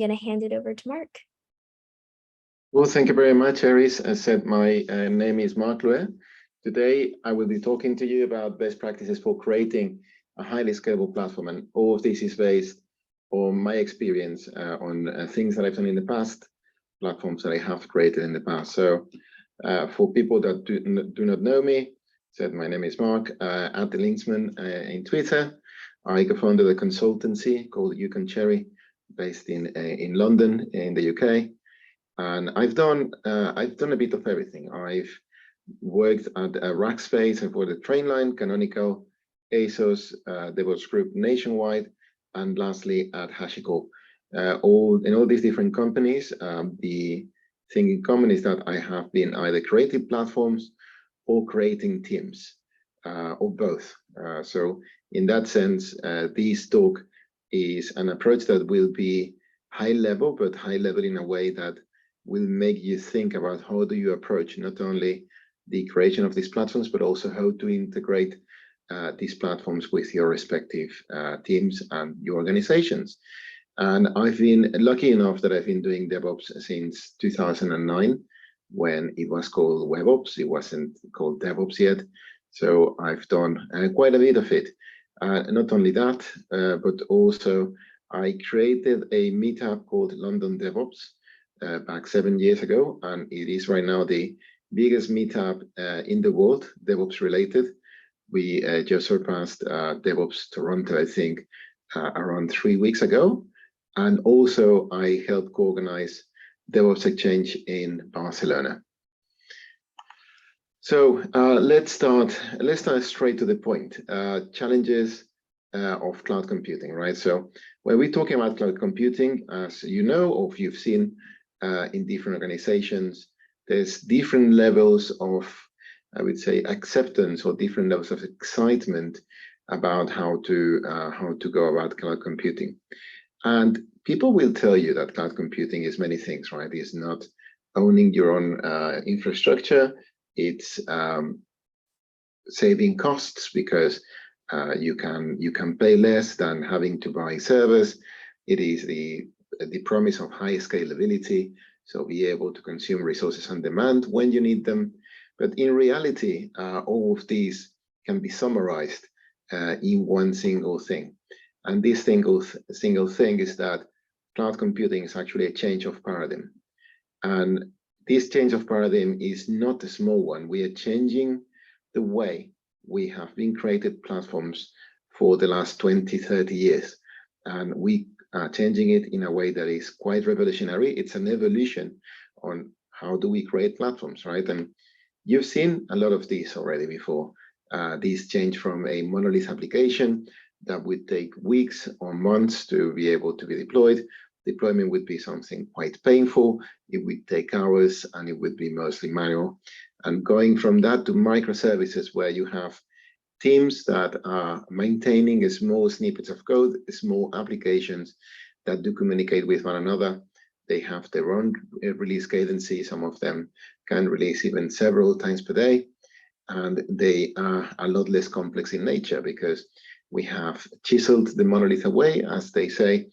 going to hand it over to Mark. Well, thank you very much, Aries. As said, my name is Mark Loer. Today, I will be talking to you about best practices for creating a highly scalable platform. And all of this is based on my experience on things that I've done in the past, platforms that I have created in the past. So for people that do not know me, said my name is Mark, at the Linksman in Twitter. I co-founded a consultancy called Yukon Cherry, based in London, in the UK. And I've done a bit of everything. I've worked at Rackspace, I've worked at Trainline, Canonical, ASOS, DevOps Group nationwide, and lastly at HashiCorp. In all these different companies, the thing in common is that I have been either creating platforms or creating teams, or both. So in that sense, this talk is an approach that will be high level, but high level in a way that will make you think about how do you approach not only the creation of these platforms, but also how to integrate these platforms with your respective teams and your organizations. And I've been lucky enough that I've been doing DevOps since 2009, when it was called WebOps. It wasn't called DevOps yet. So I've done quite a bit of it. Not only that, but also I created a meetup called London DevOps back 7 years ago, and it is right now the biggest meetup in the world, DevOps related. We just surpassed DevOps Toronto, I think, around 3 weeks ago. And also I helped co-organize DevOps Exchange in Barcelona. So let's start straight to the point. Challenges of cloud computing, right? So when we're talking about cloud computing, as you know, or if you've seen in different organizations, there's different levels of, I would say, acceptance or different levels of excitement about how to go about cloud computing. And people will tell you that cloud computing is many things, right? It's not owning your own infrastructure. It's saving costs because you can pay less than having to buy servers. It is the promise of high scalability, so be able to consume resources on demand when you need them. But in reality, all of these can be summarized in one single thing. And this single thing is that cloud computing is actually a change of paradigm. And this change of paradigm is not a small one. We are changing the way we have been created platforms for the last 20, 30 years. And we are changing it in a way that is quite revolutionary. It's an evolution on how do we create platforms, right? And you've seen a lot of these already before. This change from a monolith application that would take weeks or months to be able to be deployed. Deployment would be something quite painful. It would take hours and it would be mostly manual. And going from that to microservices, where you have teams that are maintaining small snippets of code, small applications that do communicate with one another. They have their own release cadency. Some of them can release even several times per day. And they are a lot less complex in nature because we have chiseled the monolith away, as they say,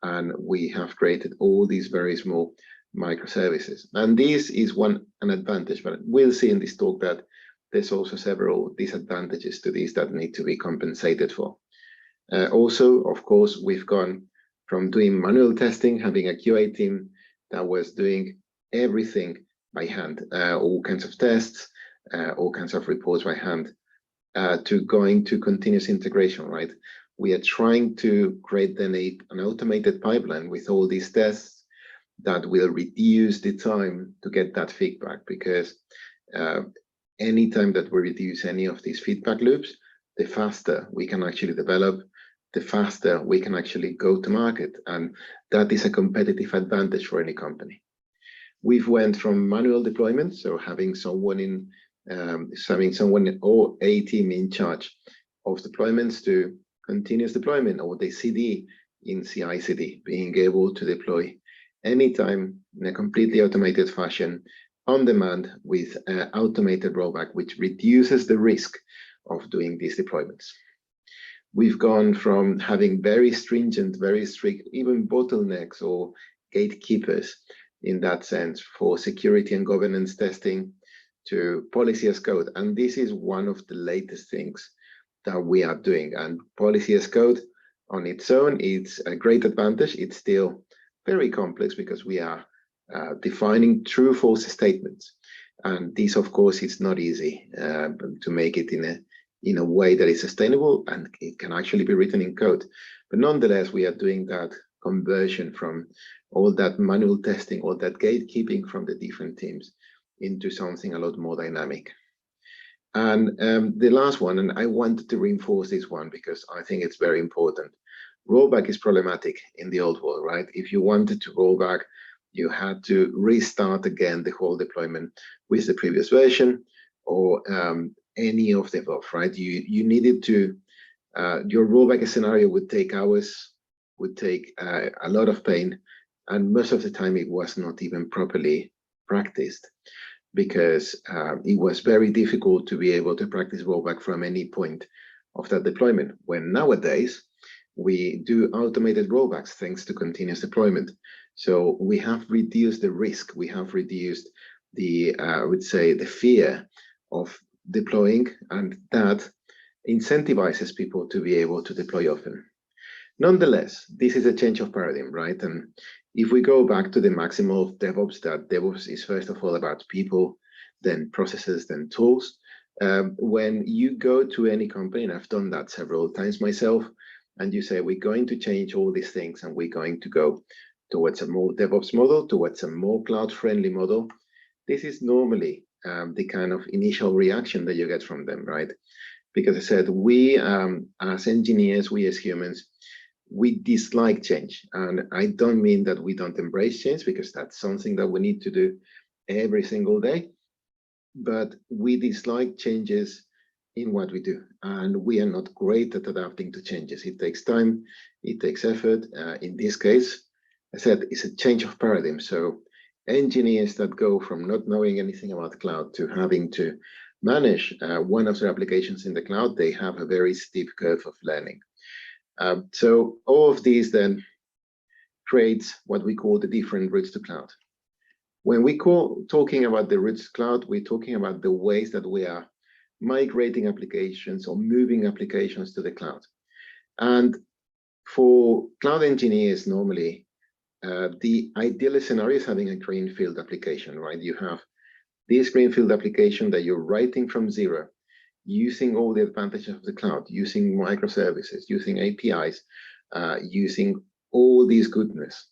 and we have created all these very small microservices. And this is an advantage, but we'll see in this talk that there's also several disadvantages to these that need to be compensated for. Also, of course, we've gone from doing manual testing, having a QA team that was doing everything by hand, all kinds of tests, all kinds of reports by hand, to going to continuous integration, right? We are trying to create then an automated pipeline with all these tests that will reduce the time to get that feedback, because anytime that we reduce any of these feedback loops, the faster we can actually develop, the faster we can actually go to market. And that is a competitive advantage for any company. We've went from manual deployment, so having someone or a team in charge of deployments, to continuous deployment, or the CD in CI/CD, being able to deploy anytime in a completely automated fashion on demand with automated rollback, which reduces the risk of doing these deployments. We've gone from having very stringent, very strict, even bottlenecks or gatekeepers in that sense for security and governance testing to policy as code. And this is one of the latest things that we are doing. And policy as code on its own, it's a great advantage. It's still very complex because we are defining true false statements. And this, of course, is not easy to make it in a way that is sustainable and it can actually be written in code. But nonetheless, we are doing that conversion from all that manual testing, all that gatekeeping from the different teams into something a lot more dynamic. And the last one, and I wanted to reinforce this one because I think it's very important. Rollback is problematic in the old world, right? If you wanted to roll back, you had to restart again the whole deployment with the previous version or any of the above, right? You needed to, your rollback scenario would take hours, would take a lot of pain, and most of the time it was not even properly practiced because it was very difficult to be able to practice rollback from any point of that deployment. When nowadays, we do automated rollbacks thanks to continuous deployment. So we have reduced the risk. We have reduced the, I would say, the fear of deploying, and that incentivizes people to be able to deploy often. Nonetheless, this is a change of paradigm, right? And if we go back to the maxim of DevOps, that DevOps is first of all about people, then processes, then tools. When you go to any company, and I've done that several times myself, and you say, we're going to change all these things and we're going to go towards a more DevOps model, towards a more cloud-friendly model, this is normally the kind of initial reaction that you get from them, right? Because I said, we as engineers, we as humans, we dislike change. And I don't mean that we don't embrace change, because that's something that we need to do every single day. But we dislike changes in what we do. And we are not great at adapting to changes. It takes time, it takes effort. In this case, I said, it's a change of paradigm. So engineers that go from not knowing anything about cloud to having to manage one of their applications in the cloud, they have a very steep curve of learning. So all of these then creates what we call the different routes to cloud. When we talking about the routes to cloud, we're talking about the ways that we are migrating applications or moving applications to the cloud. And for cloud engineers, normally, the ideal scenario is having a greenfield application, right? You have this greenfield application that you're writing from zero, using all the advantages of the cloud, using microservices, using APIs, using all these goodness.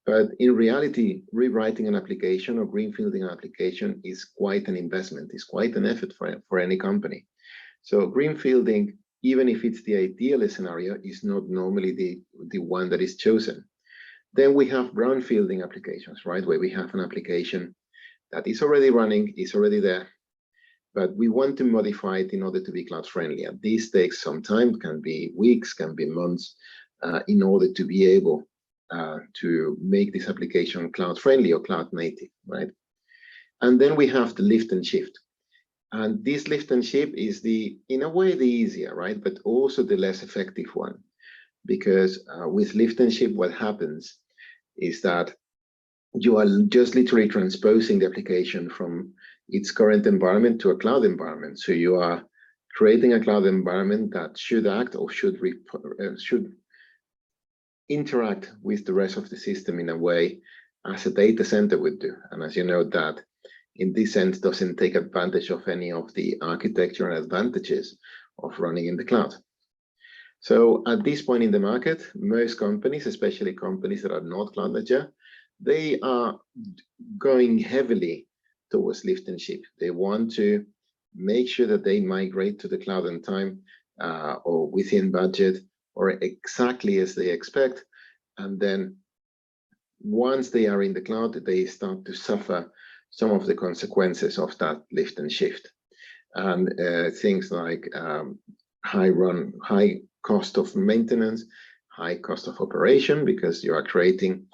But in reality, rewriting an application or greenfielding an application is quite an investment, is quite an effort for any company. So greenfielding, even if it's the ideal scenario, is not normally the one that is chosen. Then we have brownfielding applications, right? Where we have an application that is already running, is already there, but we want to modify it in order to be cloud friendly. And this takes some time, can be weeks, can be months, in order to be able to make this application cloud friendly or cloud native, right? And then we have the lift and shift. And this lift and shift is in a way, the easier, right? But also the less effective one. Because with lift and shift, what happens is that you are just literally transposing the application from its current environment to a cloud environment. So you are creating a cloud environment that should act or should interact with the rest of the system in a way as a data center would do. And as you know, that in this sense doesn't take advantage of any of the architecture and advantages of running in the cloud. So at this point in the market, most companies, especially companies that are not cloud native, they are going heavily towards lift and shift. They want to make sure that they migrate to the cloud on time or within budget or exactly as they expect. And then once they are in the cloud, they start to suffer some of the consequences of that lift and shift. And things like high cost of maintenance, high cost of operation, because you are creating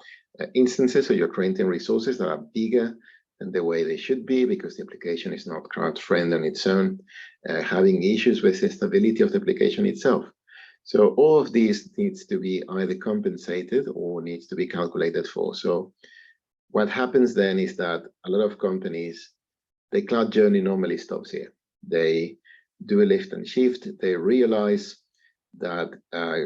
instances, or you're creating resources that are bigger than the way they should be, because the application is not cloud friendly on its own, having issues with the stability of the application itself. So all of these needs to be either compensated or needs to be calculated for. So what happens then is that a lot of companies, the cloud journey normally stops here. They do a lift and shift. They realize that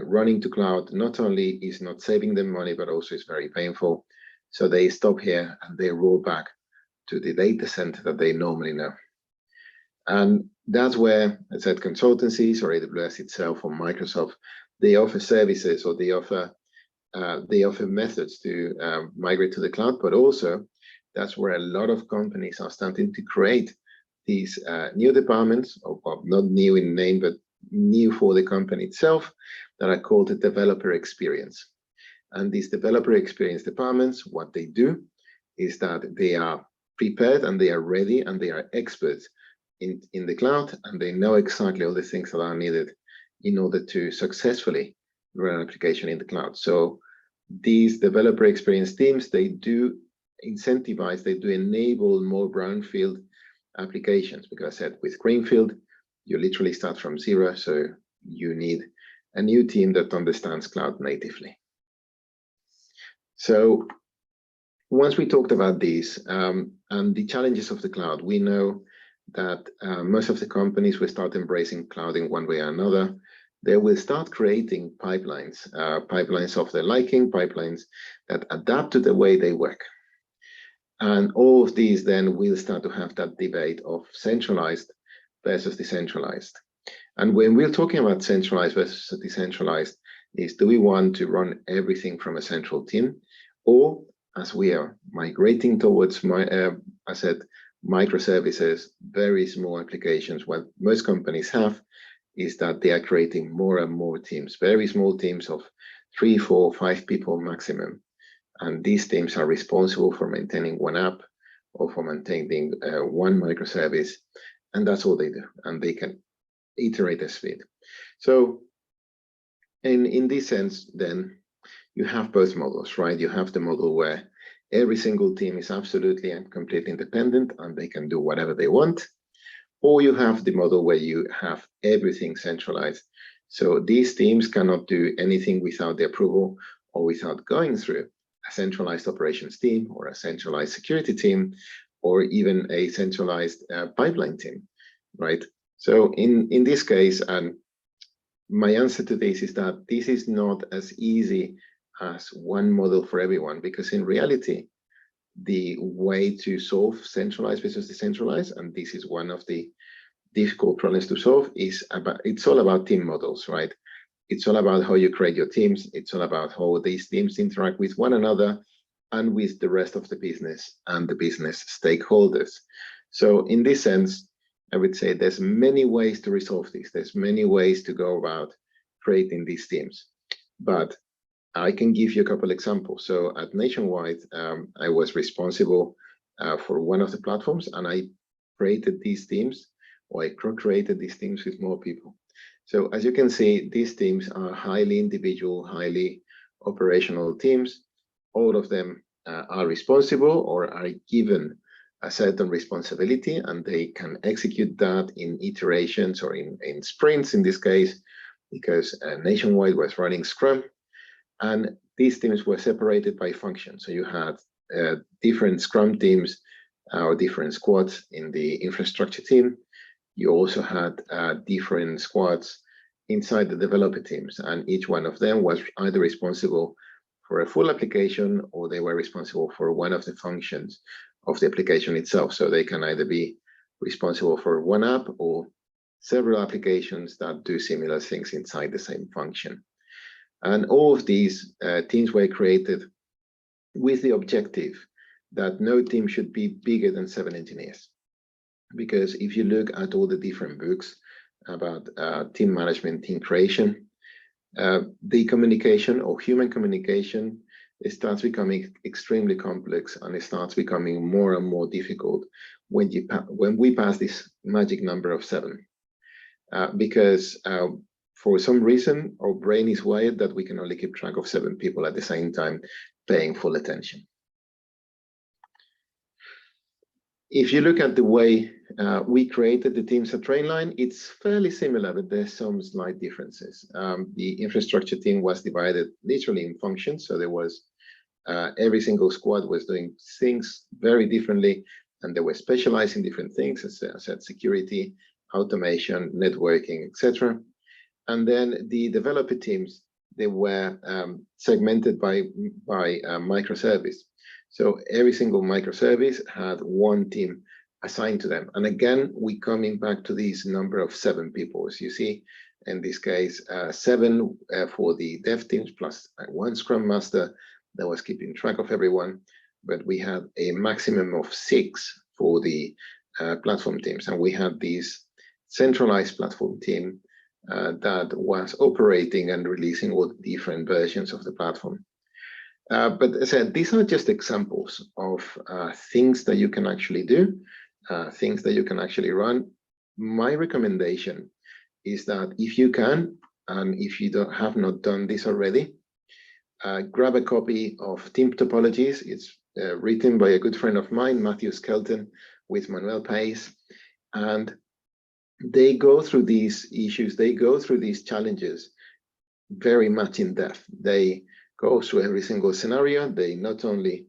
running to cloud not only is not saving them money, but also is very painful. So they stop here and they roll back to the data center that they normally know. And that's where, I said, consultancies or AWS itself or Microsoft, they offer services or they offer methods to migrate to the cloud, but also that's where a lot of companies are starting to create these new departments, or not new in name, but new for the company itself, that are called the developer experience. And these developer experience departments, what they do is that they are prepared and they are ready and they are experts in the cloud, and they know exactly all the things that are needed in order to successfully run an application in the cloud. So these developer experience teams, they do incentivize, they do enable more brownfield applications, because I said with greenfield, you literally start from zero. So you need a new team that understands cloud natively. So once we talked about these and the challenges of the cloud, we know that most of the companies will start embracing cloud in one way or another. They will start creating pipelines, pipelines of their liking, pipelines that adapt to the way they work. And all of these then will start to have that debate of centralized versus decentralized. And when we're talking about centralized versus decentralized, is do we want to run everything from a central team? Or as we are migrating towards, I said, microservices, very small applications, what most companies have is that they are creating more and more teams, very small teams of 3, 4, 5 people maximum. And these teams are responsible for maintaining one app or for maintaining one microservice. And that's all they do. And they can iterate at speed. So in this sense, then you have both models, right? You have the model where every single team is absolutely and completely independent and they can do whatever they want. Or you have the model where you have everything centralized. So these teams cannot do anything without the approval or without going through a centralized operations team or a centralized security team or even a centralized pipeline team, right? So in this case, and my answer to this is that this is not as easy as one model for everyone, because in reality, the way to solve centralized versus decentralized, and this is one of the difficult problems to solve, is about, it's all about team models, right? It's all about how you create your teams. It's all about how these teams interact with one another and with the rest of the business and the business stakeholders. So in this sense, I would say there's many ways to resolve this. There's many ways to go about creating these teams, but I can give you a couple examples. So at Nationwide, I was responsible for one of the platforms, and I created these teams, or I created these teams with more people. So as you can see, these teams are highly individual, highly operational teams. All of them are responsible or are given a certain responsibility, and they can execute that in iterations or in sprints in this case, because Nationwide was running Scrum. And these teams were separated by function. So you had different Scrum teams or different squads in the infrastructure team. You also had different squads inside the developer teams, and each one of them was either responsible for a full application or they were responsible for one of the functions of the application itself. So they can either be responsible for one app or several applications that do similar things inside the same function. And all of these teams were created with the objective that no team should be bigger than 7 engineers. Because if you look at all the different books about team management, team creation, the communication or human communication, it starts becoming extremely complex, and it starts becoming more and more difficult when we pass this magic number of 7. Because for some reason, our brain is wired that we can only keep track of 7 people at the same time paying full attention. If you look at the way we created the teams at Trainline. It's fairly similar, but there's some slight differences. The infrastructure team was divided literally in functions. So there was every single squad was doing things very differently, and they were specialized in different things, as I said, security, automation, networking, etc. And then the developer teams, they were segmented by microservice. So every single microservice had one team assigned to them. And again, we coming back to this number of 7 people. As you see, in this case, 7 for the dev teams plus 1 Scrum Master that was keeping track of everyone. But we had a maximum of 6 for the platform teams. And we had this centralized platform team that was operating and releasing all the different versions of the platform. But as I said, these are just examples of things that you can actually do, things that you can actually run. My recommendation is that if you can, and if you have not done this already, grab a copy of Team Topologies. It's written by a good friend of mine, Matthew Skelton, with Manuel Paes, and they go through these issues, they go through these challenges very much in depth. They go through every single scenario. They not only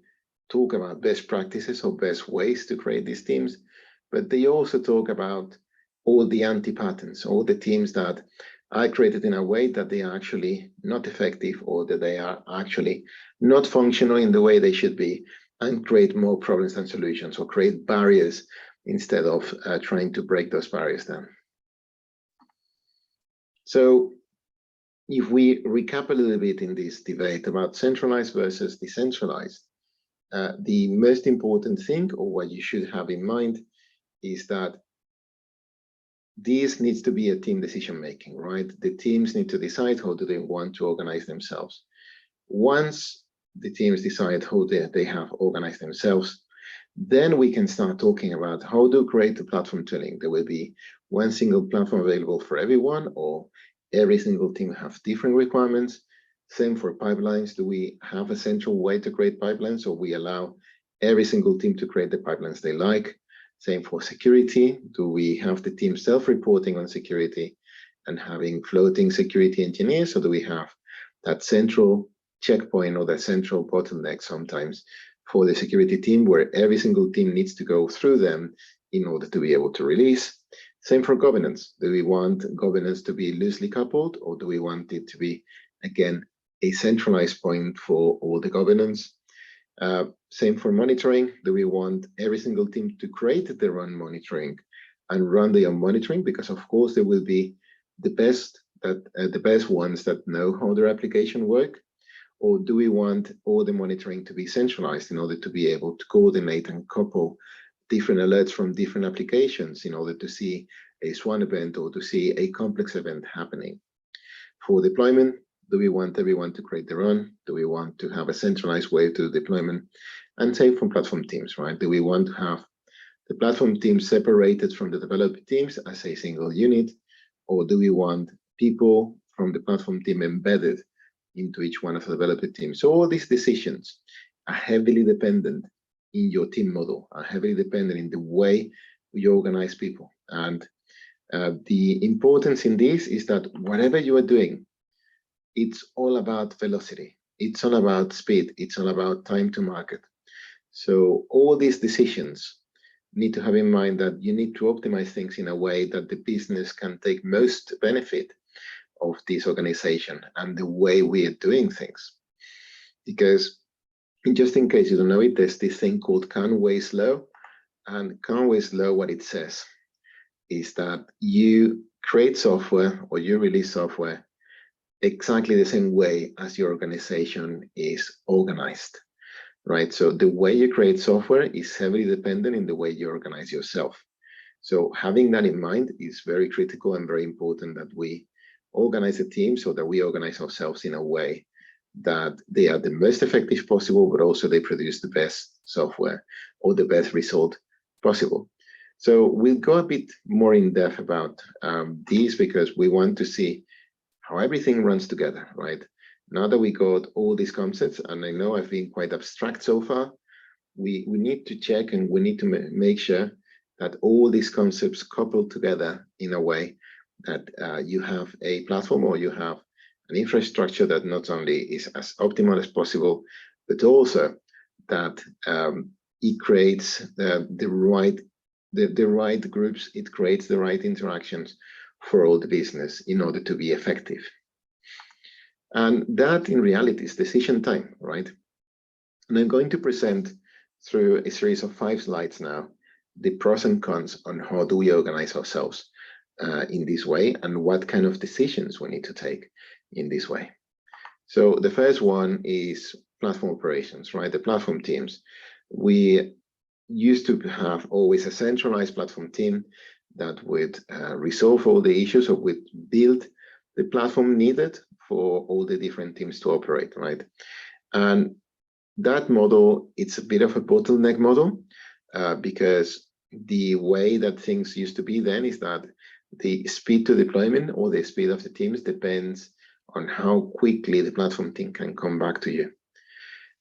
talk about best practices or best ways to create these teams, but they also talk about all the anti-patterns, all the teams that are created in a way that they are actually not effective, or that they are actually not functional in the way they should be, and create more problems than solutions, or create barriers instead of trying to break those barriers down. So if we recap a little bit in this debate about centralized versus decentralized, the most important thing, or what you should have in mind, is that this needs to be a team decision making, right? The teams need to decide how do they want to organize themselves. Once the teams decide how they have organized themselves, then we can start talking about how to create the platform tooling. There will be one single platform available for everyone, or every single team have different requirements. Same for pipelines. Do we have a central way to create pipelines, or we allow every single team to create the pipelines they like? Same for security. Do we have the team self-reporting on security and having floating security engineers, or do we have that central checkpoint or that central bottleneck sometimes for the security team, where every single team needs to go through them in order to be able to release? Same for governance. Do we want governance to be loosely coupled, or do we want it to be, again, a centralized point for all the governance? Same for monitoring. Do we want every single team to create their own monitoring and run their own monitoring? Because of course there will be the best ones that know how their application work. Or do we want all the monitoring to be centralized in order to be able to coordinate and couple different alerts from different applications in order to see a swan event or to see a complex event happening? For deployment, do we want everyone to create their own? Do we want to have a centralized way to deployment? And same from platform teams, right? Do we want to have the platform teams separated from the developer teams as a single unit? Or do we want people from the platform team embedded into each one of the developer teams? So all these decisions are heavily dependent in your team model, are heavily dependent in the way you organize people. And the importance in this is that whatever you are doing, it's all about velocity. It's all about speed. It's all about time to market. So all these decisions need to have in mind that you need to optimize things in a way that the business can take most benefit of this organization and the way we are doing things. Because just in case you don't know it, there's this thing called Conway's Law. And Conway's Law, what it says is that you create software or you release software exactly the same way as your organization is organized, right? So the way you create software is heavily dependent in the way you organize yourself. So having that in mind is very critical and very important, that we organize a team so that we organize ourselves in a way that they are the most effective possible, but also they produce the best software or the best result possible. So we'll go a bit more in depth about these, because we want to see how everything runs together, right? Now that we got all these concepts, and I know I've been quite abstract so far, we need to check and we need to make sure that all these concepts coupled together in a way that you have a platform or you have an infrastructure that not only is as optimal as possible, but also that it creates the right groups, it creates the right interactions for all the business in order to be effective. And that in reality is decision time, right? And I'm going to present through a series of 5 slides now the pros and cons on how do we organize ourselves in this way and what kind of decisions we need to take in this way. So the first one is platform operations, right? The platform teams. We used to have always a centralized platform team that would resolve all the issues or would build the platform needed for all the different teams to operate, right? And that model, it's a bit of a bottleneck model because the way that things used to be then is that the speed to deployment or the speed of the teams depends on how quickly the platform team can come back to you.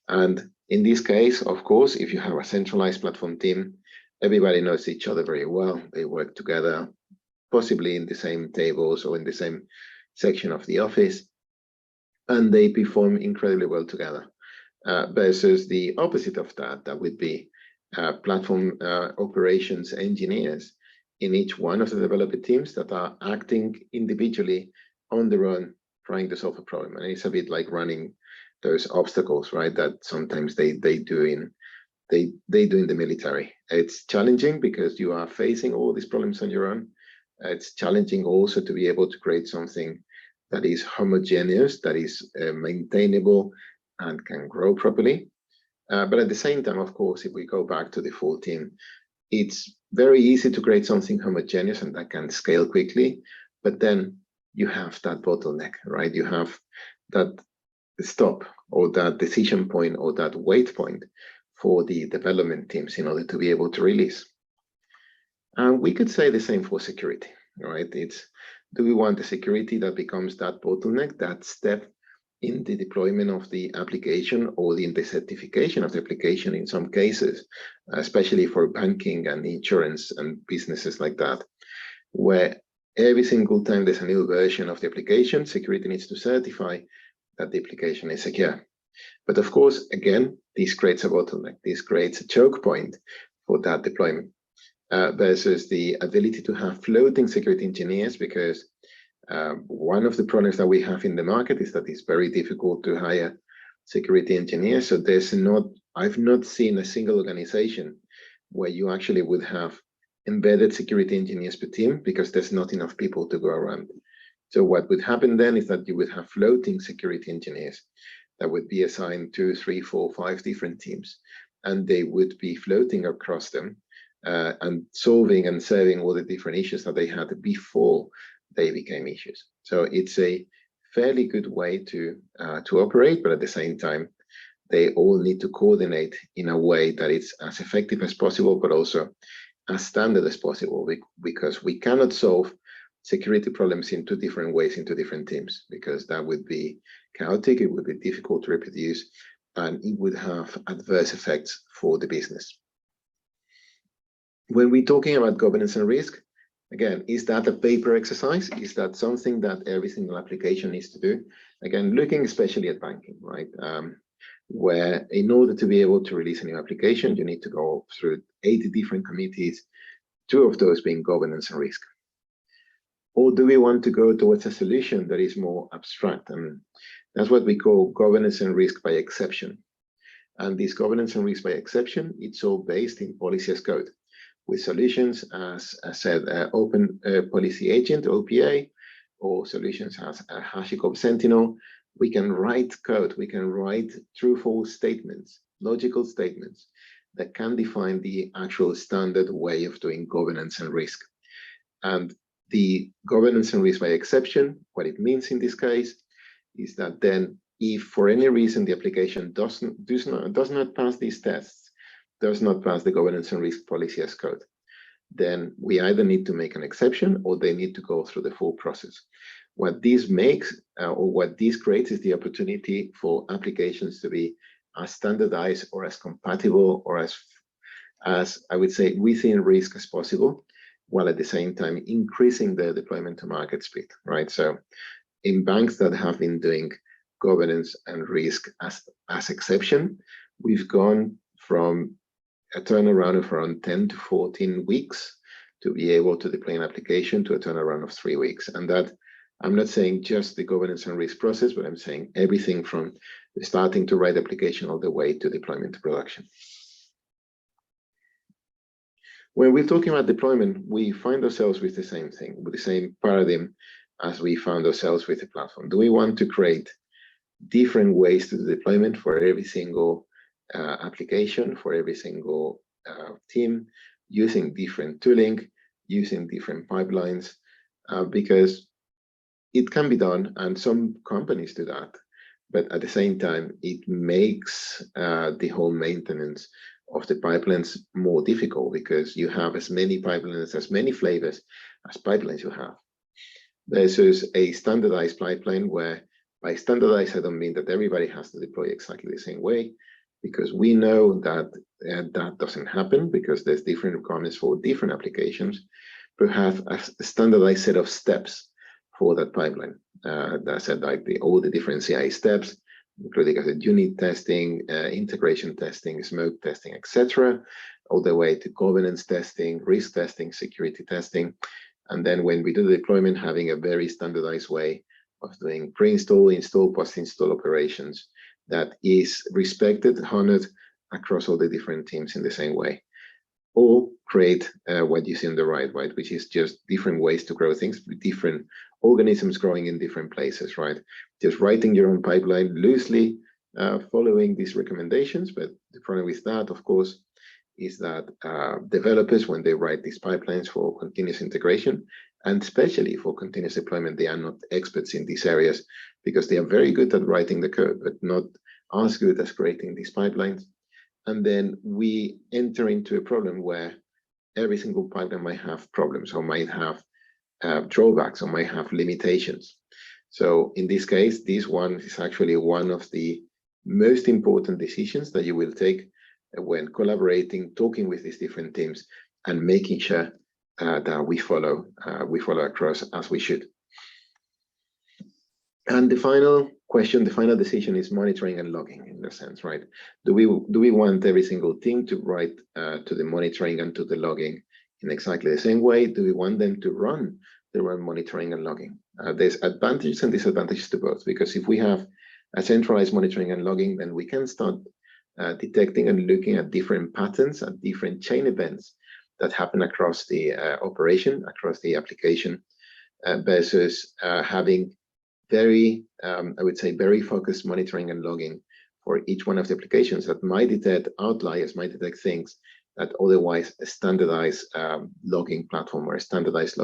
And in this case, of course, if you have a centralized platform team, everybody knows each other very well. They work together, possibly in the same tables or in the same section of the office, and they perform incredibly well together. Versus the opposite of that, that would be platform operations engineers in each one of the developer teams that are acting individually on their own, trying to solve a problem. And it's a bit like running those obstacles, right? That sometimes they do in the military. It's challenging because you are facing all these problems on your own. It's challenging also to be able to create something that is homogeneous, that is maintainable, and can grow properly. But at the same time, of course, if we go back to the full team, it's very easy to create something homogeneous and that can scale quickly. But then you have that bottleneck, right? You have that stop or that decision point or that wait point for the development teams in order to be able to release. And we could say the same for security, right? It's, do we want the security that becomes that bottleneck, that step in the deployment of the application or in the certification of the application in some cases, especially for banking and insurance and businesses like that, where every single time there's a new version of the application, security needs to certify that the application is secure. But of course, again, this creates a bottleneck. This creates a choke point for that deployment versus the ability to have floating security engineers, because one of the problems that we have in the market is that it's very difficult to hire security engineers. So I've not seen a single organization where you actually would have embedded security engineers per team because there's not enough people to go around. So what would happen then is that you would have floating security engineers that would be assigned 2, 3, 4, 5 different teams, and they would be floating across them and solving and serving all the different issues that they had before they became issues. So it's a fairly good way to operate, but at the same time, they all need to coordinate in a way that it's as effective as possible, but also as standard as possible, because we cannot solve security problems in 2 different ways into different teams, because that would be chaotic, it would be difficult to reproduce, and it would have adverse effects for the business. When we're talking about governance and risk, again, is that a paper exercise? Is that something that every single application needs to do? Again, looking especially at banking, right? Where in order to be able to release a new application, you need to go through 80 different committees, 2 of those being governance and risk. Or do we want to go towards a solution that is more abstract? And that's what we call governance and risk by exception. And this governance and risk by exception, it's all based in policy as code, with solutions as I said, Open Policy Agent, OPA, or solutions as HashiCorp Sentinel. We can write code, we can write true-false statements, logical statements that can define the actual standard way of doing governance and risk. And the governance and risk by exception, what it means in this case is that then if for any reason the application does not pass these tests, does not pass the governance and risk policy as code, then we either need to make an exception or they need to go through the full process. What this makes or what this creates is the opportunity for applications to be as standardized or as compatible or as as, I would say, within risk as possible, while at the same time increasing the deployment to market speed, right? So in banks that have been doing governance and risk as exception, we've gone from a turnaround of around 10 to 14 weeks to be able to deploy an application to a turnaround of 3 weeks. And that, I'm not saying just the governance and risk process, but I'm saying everything from starting to write application all the way to deployment to production. When we're talking about deployment, we find ourselves with the same thing, with the same paradigm as we found ourselves with the platform. Do we want to create different ways to the deployment for every single application, for every single team, using different tooling, using different pipelines, because it can be done, and some companies do that, but at the same time, it makes the whole maintenance of the pipelines more difficult because you have as many pipelines, as many flavors as pipelines you have. Versus a standardized pipeline where, by standardized, I don't mean that everybody has to deploy exactly the same way, because we know that that doesn't happen because there's different requirements for different applications, but have a standardized set of steps for that pipeline. That said, like all the different CI steps, including as a unit testing, integration testing, smoke testing, etc., all the way to governance testing, risk testing, security testing. And then when we do the deployment, having a very standardized way of doing pre-install, install, post-install operations that is respected, honored across all the different teams in the same way. Or create what you see on the right, which is just different ways to grow things with different organisms growing in different places, right? Just writing your own pipeline loosely, following these recommendations. But the problem with that, of course, is that developers, when they write these pipelines for continuous integration, and especially for continuous deployment, they are not experts in these areas because they are very good at writing the code, but not as good as creating these pipelines. And then we enter into a problem where every single pipeline might have problems or might have drawbacks or might have limitations. So in this case, this one is actually one of the most important decisions that you will take when collaborating, talking with these different teams, and making sure that we follow across as we should. And the final question, the final decision is monitoring and logging, in a sense, right? Do we want every single team to write to the monitoring and to the logging in exactly the same way? Do we want them to run their own monitoring and logging? There's advantages and disadvantages to both, because if we have a centralized monitoring and logging, then we can start detecting and looking at different patterns and different chain events that happen across the operation, across the application, versus having very, I would say, very focused monitoring and logging for each one of the applications that might detect outliers, might detect things that otherwise a standardized logging platform or a standardized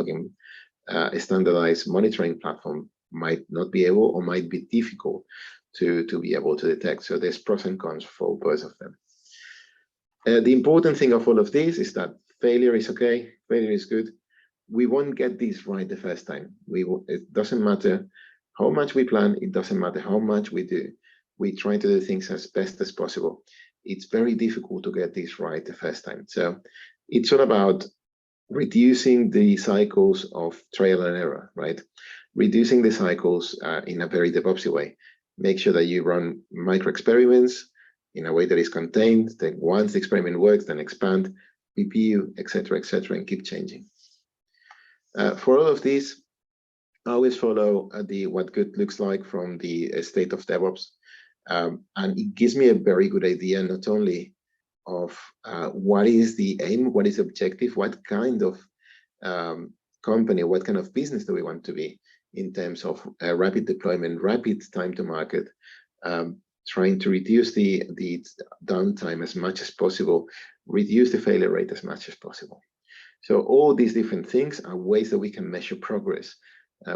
monitoring platform might not be able, or might be difficult to be able to detect. So there's pros and cons for both of them. The important thing of all of this is that failure is okay, failure is good. We won't get this right the first time. It doesn't matter how much we plan, it doesn't matter how much we do. We try to do things as best as possible. It's very difficult to get this right the first time. So it's all about reducing the cycles of trial and error, right? Reducing the cycles in a very DevOpsy way. Make sure that you run micro experiments in a way that is contained. Then once the experiment works, then expand, review, etc., and keep changing. For all of these, I always follow what good looks like from the state of DevOps. And it gives me a very good idea, not only of what is the aim, what is the objective, what kind of company, what kind of business do we want to be in terms of rapid deployment, rapid time to market, trying to reduce the downtime as much as possible, reduce the failure rate as much as possible. So all these different things are ways that we can measure progress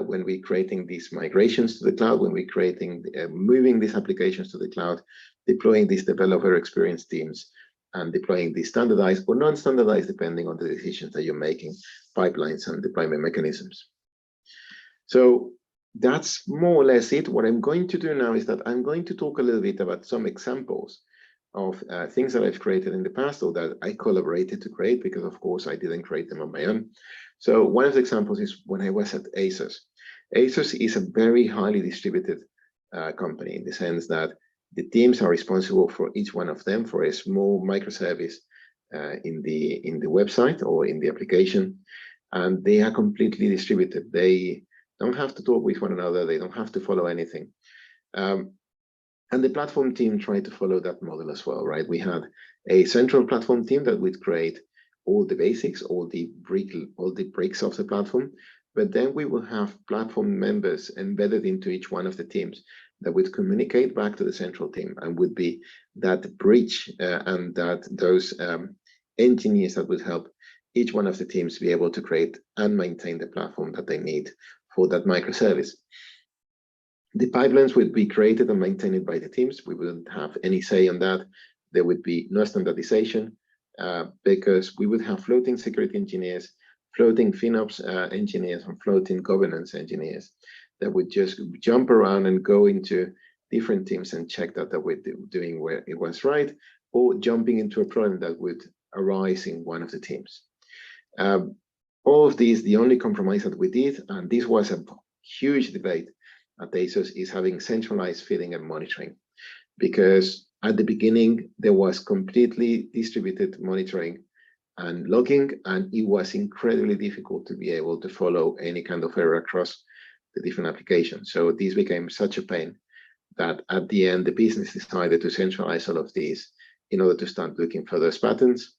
when we're creating these migrations to the cloud, when we're creating, moving these applications to the cloud, deploying these developer experience teams, and deploying these standardized or non-standardized, depending on the decisions that you're making, pipelines and deployment mechanisms. So that's more or less it. What I'm going to do now is that I'm going to talk a little bit about some examples of things that I've created in the past or that I collaborated to create, because of course I didn't create them on my own. So one of the examples is when I was at ASOS. ASOS is a very highly distributed company in the sense that the teams are responsible for each one of them for a small microservice in the website or in the application, and they are completely distributed. They don't have to talk with one another. They don't have to follow anything. And the platform team tried to follow that model as well, right? We had a central platform team that would create all the basics, all the bricks of the platform, but then we will have platform members embedded into each one of the teams that would communicate back to the central team and would be that bridge and that those engineers that would help each one of the teams be able to create and maintain the platform that they need for that microservice. The pipelines would be created and maintained by the teams. We wouldn't have any say on that. There would be no standardization because we would have floating security engineers, floating FinOps engineers, and floating governance engineers that would just jump around and go into different teams and check that we're doing where it was right, or jumping into a problem that would arise in one of the teams. All of these, the only compromise that we did, and this was a huge debate at ASOS, is having centralized feeding and monitoring, because at the beginning there was completely distributed monitoring and logging, and it was incredibly difficult to be able to follow any kind of error across the different applications. So this became such a pain that at the end the business decided to centralize all of these in order to start looking for those patterns.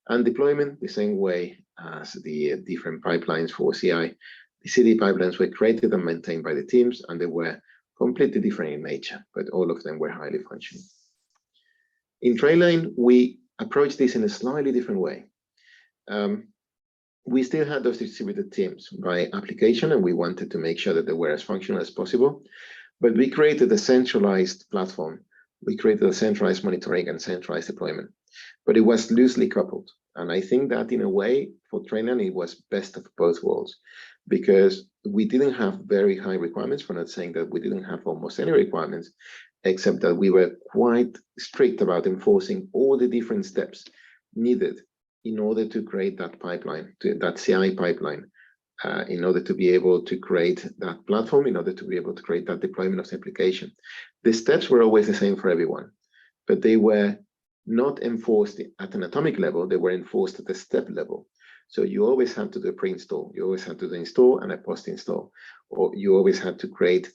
And deployment, the same way as the different pipelines for CI. The CD pipelines were created and maintained by the teams, and they were completely different in nature, but all of them were highly functioning. In Trainline, we approached this in a slightly different way. We still had those distributed teams by application, and we wanted to make sure that they were as functional as possible, but we created a centralized platform. We created a centralized monitoring and centralized deployment, but it was loosely coupled. And I think that in a way, for Trainline, it was best of both worlds, because we didn't have very high requirements. We're not saying that we didn't have almost any requirements, except that we were quite strict about enforcing all the different steps needed in order to create that pipeline, that CI pipeline, in order to be able to create that platform, in order to be able to create that deployment of the application. The steps were always the same for everyone, but they were not enforced at an atomic level. They were enforced at the step level. So you always had to do a pre-install, you always had to do install and a post-install, or you always had to create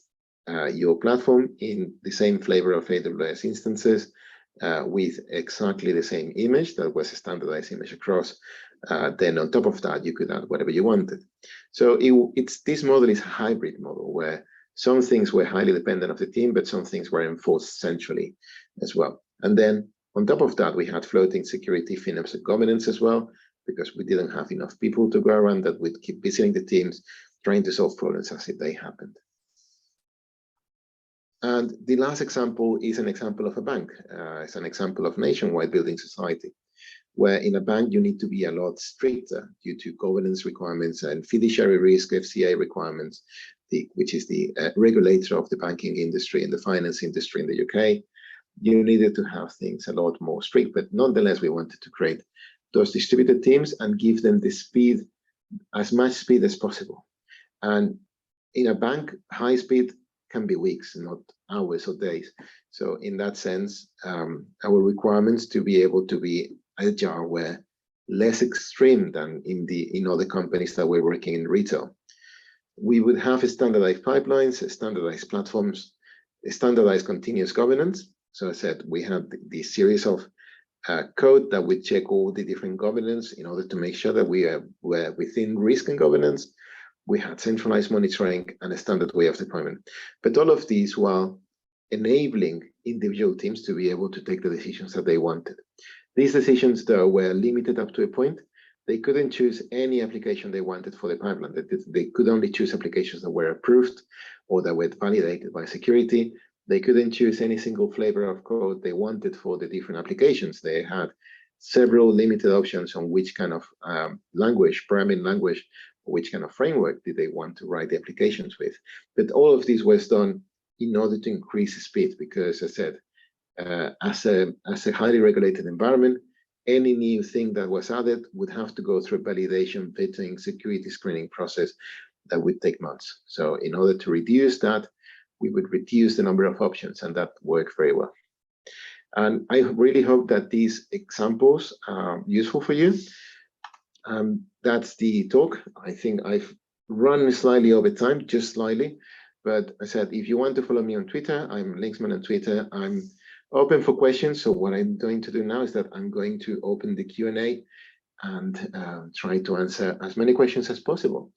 your platform in the same flavor of AWS instances with exactly the same image that was a standardized image across. Then on top of that, you could add whatever you wanted. So this model is a hybrid model where some things were highly dependent of the team, but some things were enforced centrally as well. And then on top of that, we had floating security, FinOps, and governance as well, because we didn't have enough people to go around that would keep visiting the teams, trying to solve problems as if they happened. And the last example is an example of a bank. It's an example of nationwide building society, where in a bank you need to be a lot stricter due to governance requirements and fiduciary risk, FCA requirements, which is the regulator of the banking industry and the finance industry in the UK. You needed to have things a lot more strict, but nonetheless, we wanted to create those distributed teams and give them the speed, as much speed as possible. And in a bank, high speed can be weeks, not hours or days. So in that sense, our requirements to be able to be agile were less extreme than in other companies that were working in retail. We would have standardized pipelines, standardized platforms, standardized continuous governance. So I said we had this series of code that would check all the different governance in order to make sure that we were within risk and governance. We had centralized monitoring and a standard way of deployment. But all of these while enabling individual teams to be able to take the decisions that they wanted. These decisions, though, were limited up to a point. They couldn't choose any application they wanted for the pipeline. They could only choose applications that were approved or that were validated by security. They couldn't choose any single flavor of code they wanted for the different applications. They had several limited options on which kind of language, programming language, or which kind of framework did they want to write the applications with. But all of this was done in order to increase speed, because as I said, as a highly regulated environment, any new thing that was added would have to go through validation, vetting, security screening process that would take months. So in order to reduce that, we would reduce the number of options, and that worked very well. And I really hope that these examples are useful for you. That's the talk. I think I've run slightly over time, just slightly. But I said, if you want to follow me on Twitter, I'm Linksman on Twitter. I'm open for questions. So what I'm going to do now is that I'm going to open the Q&A and try to answer as many questions as possible.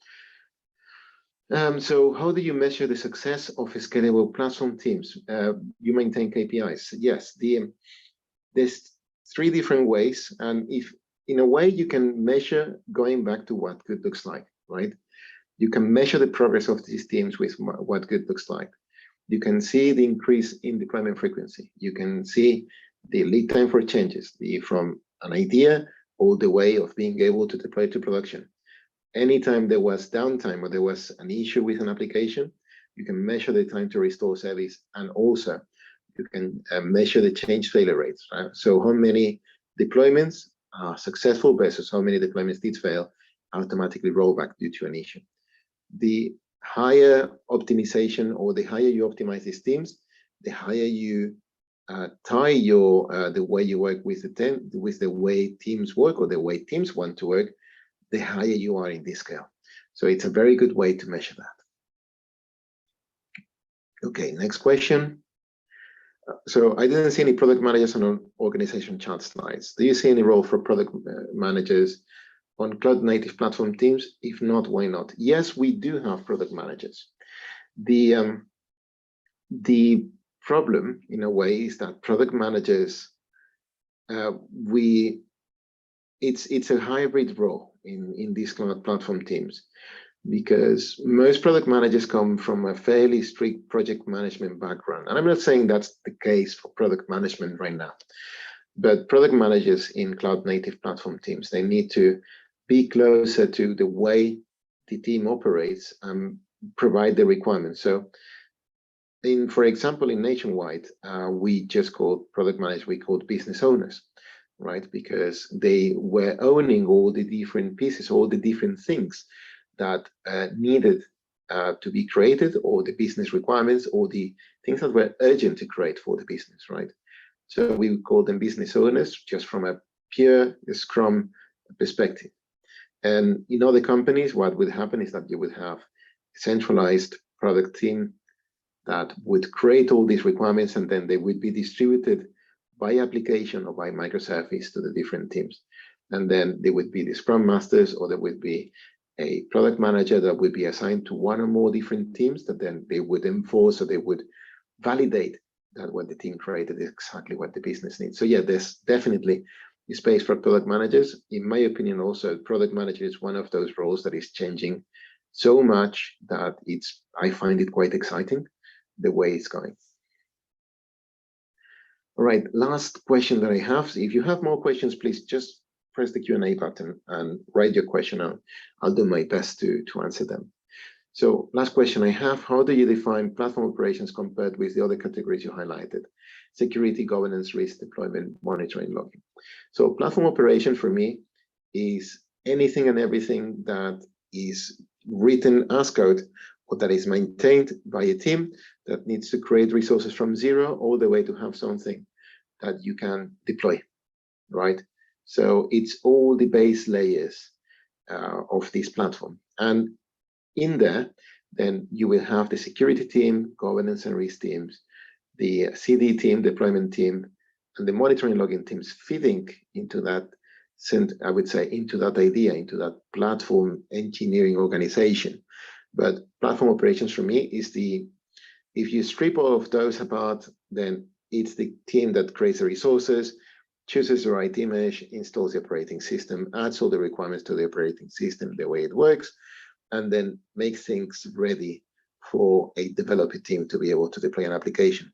So how do you measure the success of scalable platform teams? You maintain KPIs. Yes, there's 3 different ways. And if in a way you can measure going back to what good looks like, right? You can measure the progress of these teams with what good looks like. You can see the increase in deployment frequency. You can see the lead time for changes, from an idea all the way of being able to deploy to production. Anytime there was downtime or there was an issue with an application, you can measure the time to restore service, and also you can measure the change failure rates, right? So how many deployments are successful versus how many deployments did fail, automatically roll back due to an issue. The higher optimization, or the higher you optimize these teams, the higher you tie the way you work with the way teams work, or the way teams want to work, the higher you are in this scale. So it's a very good way to measure that. Okay, next question. So I didn't see any product managers on organization chart slides. Do you see any role for product managers on cloud native platform teams? If not, why not? Yes, we do have product managers. The problem, in a way, is that product managers, it's a hybrid role in these cloud platform teams, because most product managers come from a fairly strict project management background. And I'm not saying that's the case for product management right now, but product managers in cloud native platform teams, they need to be closer to the way the team operates and provide the requirements. So for example, in Nationwide, we just called product managers, we called business owners, right? Because they were owning all the different pieces, all the different things that needed to be created, or the business requirements, or the things that were urgent to create for the business, right? So we would call them business owners, just from a pure Scrum perspective. And in other companies, what would happen is that you would have a centralized product team that would create all these requirements, and then they would be distributed by application or by microservice to the different teams. And then there would be the Scrum Masters, or there would be a product manager that would be assigned to one or more different teams that then they would enforce, or they would validate that what the team created is exactly what the business needs. So yeah, there's definitely space for product managers. In my opinion, also, product manager is one of those roles that is changing so much that I find it quite exciting, the way it's going. All right, last question that I have. If you have more questions, please just press the Q&A button and write your question out. I'll do my best to answer them. So last question I have, how do you define platform operations compared with the other categories you highlighted? Security, governance, risk, deployment, monitoring, logging. So platform operation for me is anything and everything that is written as code, or that is maintained by a team that needs to create resources from zero all the way to have something that you can deploy, right? So it's all the base layers of this platform. And in there, then you will have the security team, governance and risk teams, the CD team, deployment team, and the monitoring logging teams feeding into that, I would say, into that idea, into that platform engineering organization. But platform operations for me is if you strip all of those apart, then it's the team that creates the resources, chooses the right image, installs the operating system, adds all the requirements to the operating system, the way it works, and then makes things ready for a developer team to be able to deploy an application.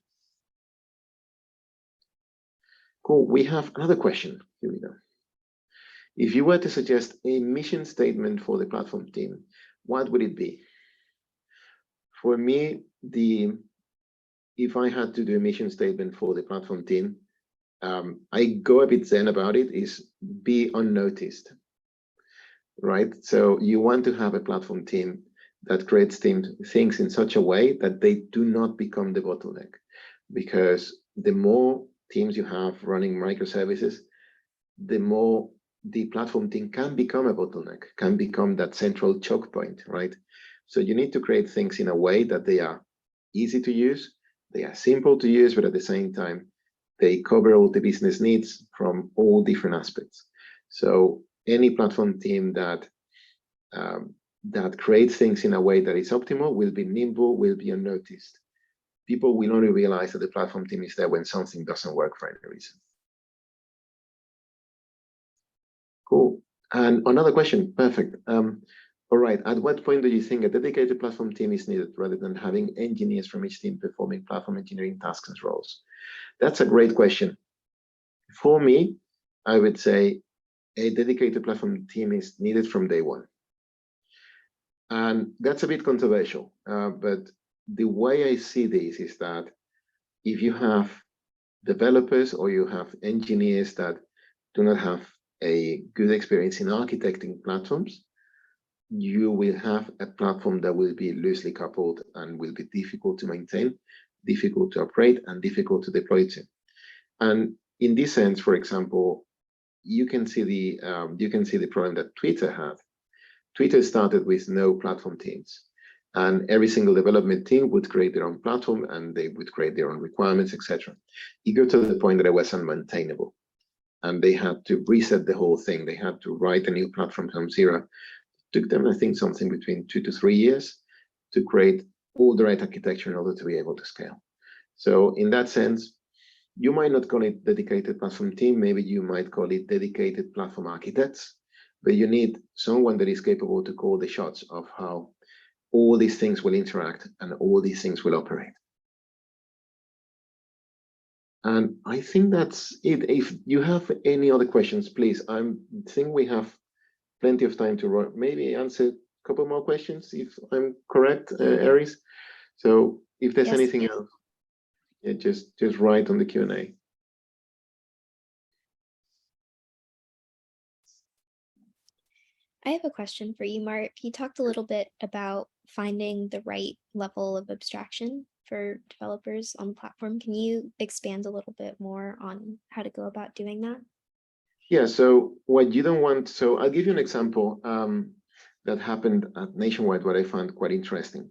Cool, we have another question. Here we go. If you were to suggest a mission statement for the platform team, what would it be? For me, the if I had to do a mission statement for the platform team, I go a bit zen about it, is be unnoticed, right? So you want to have a platform team that creates things in such a way that they do not become the bottleneck. Because the more teams you have running microservices, the more the platform team can become a bottleneck, can become that central choke point, right? So you need to create things in a way that they are easy to use, they are simple to use, but at the same time, they cover all the business needs from all different aspects. So any platform team that creates things in a way that is optimal will be nimble, will be unnoticed. People will only realize that the platform team is there when something doesn't work for any reason. Cool. And another question, perfect. All right, at what point do you think a dedicated platform team is needed rather than having engineers from each team performing platform engineering tasks and roles? That's a great question. For me, I would say a dedicated platform team is needed from day one. And that's a bit controversial, but the way I see this is that if you have developers or you have engineers that do not have a good experience in architecting platforms, you will have a platform that will be loosely coupled and will be difficult to maintain, difficult to operate, and difficult to deploy to. And in this sense, for example, you can see the problem that Twitter had. Twitter started with no platform teams, and every single development team would create their own platform and they would create their own requirements, etc. It got to the point that it was unmaintainable, and they had to reset the whole thing. They had to write a new platform from zero. It took them, I think, something between 2 to 3 years to create all the right architecture in order to be able to scale. So in that sense, you might not call it dedicated platform team, maybe you might call it dedicated platform architects, but you need someone that is capable to call the shots of how all these things will interact and all these things will operate. And I think that's it. If you have any other questions, please, I think we have plenty of time to maybe answer a couple more questions, if I'm correct, Aries. So if there's anything else, yeah, just write on the Q&A. I have a question for you, Mark. You talked a little bit about finding the right level of abstraction for developers on the platform. Can you expand a little bit more on how to go about doing that? Yeah, so what you don't want, so I'll give you an example that happened at Nationwide, what I found quite interesting.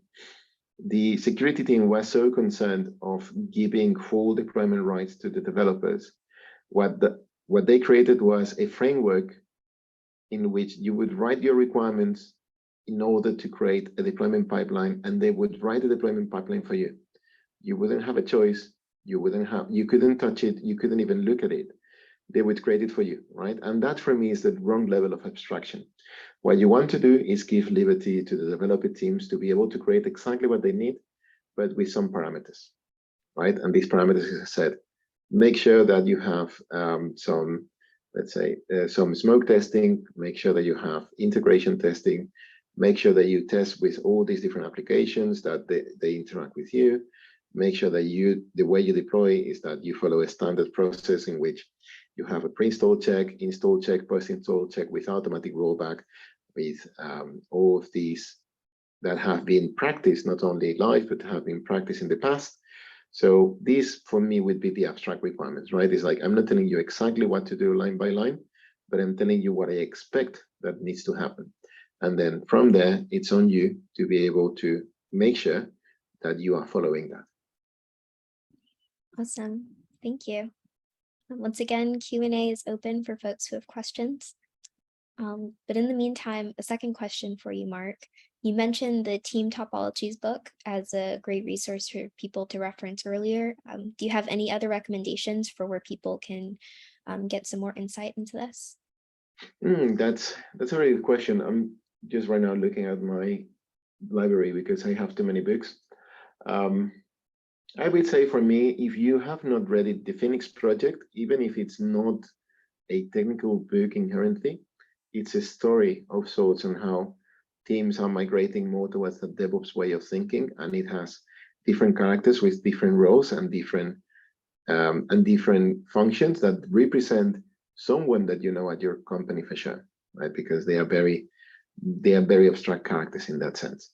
The security team was so concerned of giving full deployment rights to the developers. What they created was a framework in which you would write your requirements in order to create a deployment pipeline, and they would write a deployment pipeline for you. You wouldn't have a choice. You couldn't touch it. You couldn't even look at it. They would create it for you, right? And that for me is the wrong level of abstraction. What you want to do is give liberty to the developer teams to be able to create exactly what they need, but with some parameters, right? And these parameters, as I said, make sure that you have some, let's say, some smoke testing, make sure that you have integration testing, make sure that you test with all these different applications that they interact with you, make sure that the way you deploy is that you follow a standard process in which you have a pre-install check, install check, post-install check with automatic rollback, with all of these that have been practiced, not only live, but have been practiced in the past. So this, for me, would be the abstract requirements, right? It's like, I'm not telling you exactly what to do line by line, but I'm telling you what I expect that needs to happen. And then from there, it's on you to be able to make sure that you are following that. Awesome. Thank you. Once again, Q&A is open for folks who have questions. But in the meantime, a second question for you, Mark. You mentioned the Team Topologies book as a great resource for people to reference earlier. Do you have any other recommendations for where people can get some more insight into this? That's a very good question. I'm just right now looking at my library because I have too many books. I would say for me, if you have not read it, the Phoenix Project, even if it's not a technical book inherently, it's a story of sorts on how teams are migrating more towards the DevOps way of thinking, and it has different characters with different roles and different functions that represent someone that you know at your company for sure, right? Because they are very abstract characters in that sense.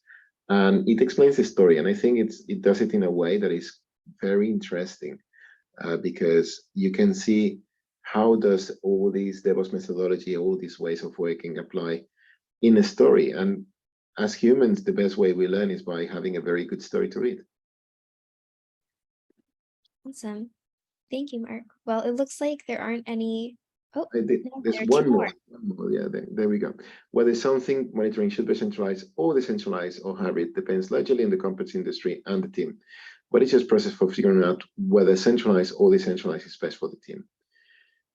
And it explains the story, and I think it does it in a way that is very interesting, because you can see how does all these DevOps methodology, all these ways of working apply in a story. And as humans, the best way we learn is by having a very good story to read. Awesome. Thank you, Mark. Well, it looks like there aren't any. Oh, no, there's there are one two more. Yeah, there we go. Whether something monitoring should be centralized or decentralized or hybrid depends largely on the company's industry and the team. But it's just a process for figuring out whether centralized or decentralized is best for the team.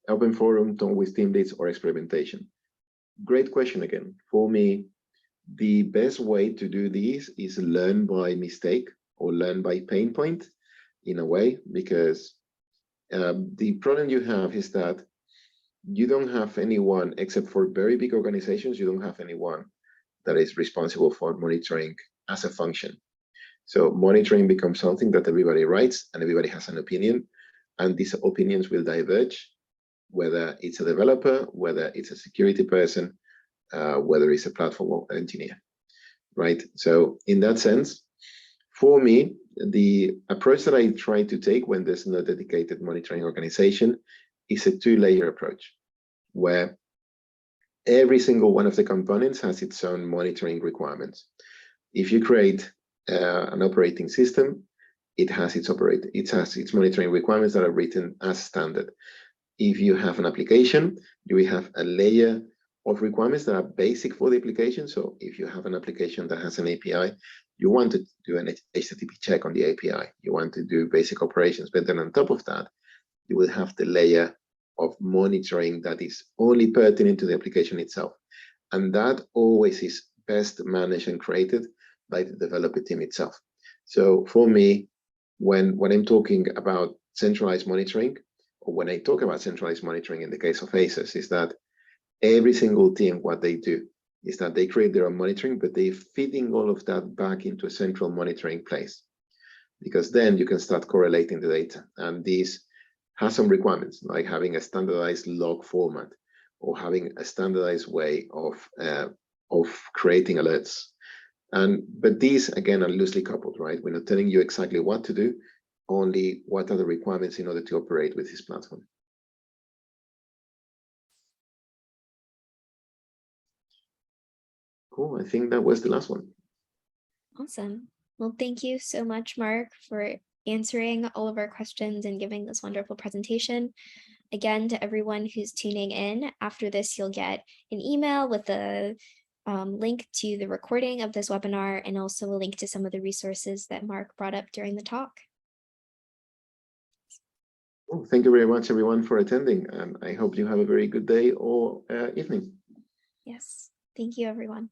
Open forum, done with team leads or experimentation. Great question again. For me, the best way to do this is learn by mistake or learn by pain point in a way, because the problem you have is that you don't have anyone, except for very big organizations, you don't have anyone that is responsible for monitoring as a function. So monitoring becomes something that everybody writes and everybody has an opinion, and these opinions will diverge, whether it's a developer, whether it's a security person, whether it's a platform engineer, right? So in that sense, for me, the approach that I try to take when there's no dedicated monitoring organization is a two-layer approach, where every single one of the components has its own monitoring requirements. If you create an operating system, it has its monitoring requirements that are written as standard. If you have an application, you will have a layer of requirements that are basic for the application. So if you have an application that has an API, you want to do an HTTP check on the API. You want to do basic operations, but then on top of that, you will have the layer of monitoring that is only pertinent to the application itself. And that always is best managed and created by the developer team itself. So for me, when I'm talking about centralized monitoring, or when I talk about centralized monitoring in the case of ACES, is that every single team, what they do is that they create their own monitoring, but they're feeding all of that back into a central monitoring place, because then you can start correlating the data. And this has some requirements, like having a standardized log format or having a standardized way of creating alerts. But these, again, are loosely coupled, right? We're not telling you exactly what to do, only what are the requirements in order to operate with this platform. Cool, I think that was the last one. Awesome. Well, thank you so much, Mark, for answering all of our questions and giving this wonderful presentation. Again, to everyone who's tuning in, after this, you'll get an email with a link to the recording of this webinar and also a link to some of the resources that Mark brought up during the talk. Well, thank you very much, everyone, for attending, and I hope you have a very good day or evening. Yes, thank you, everyone.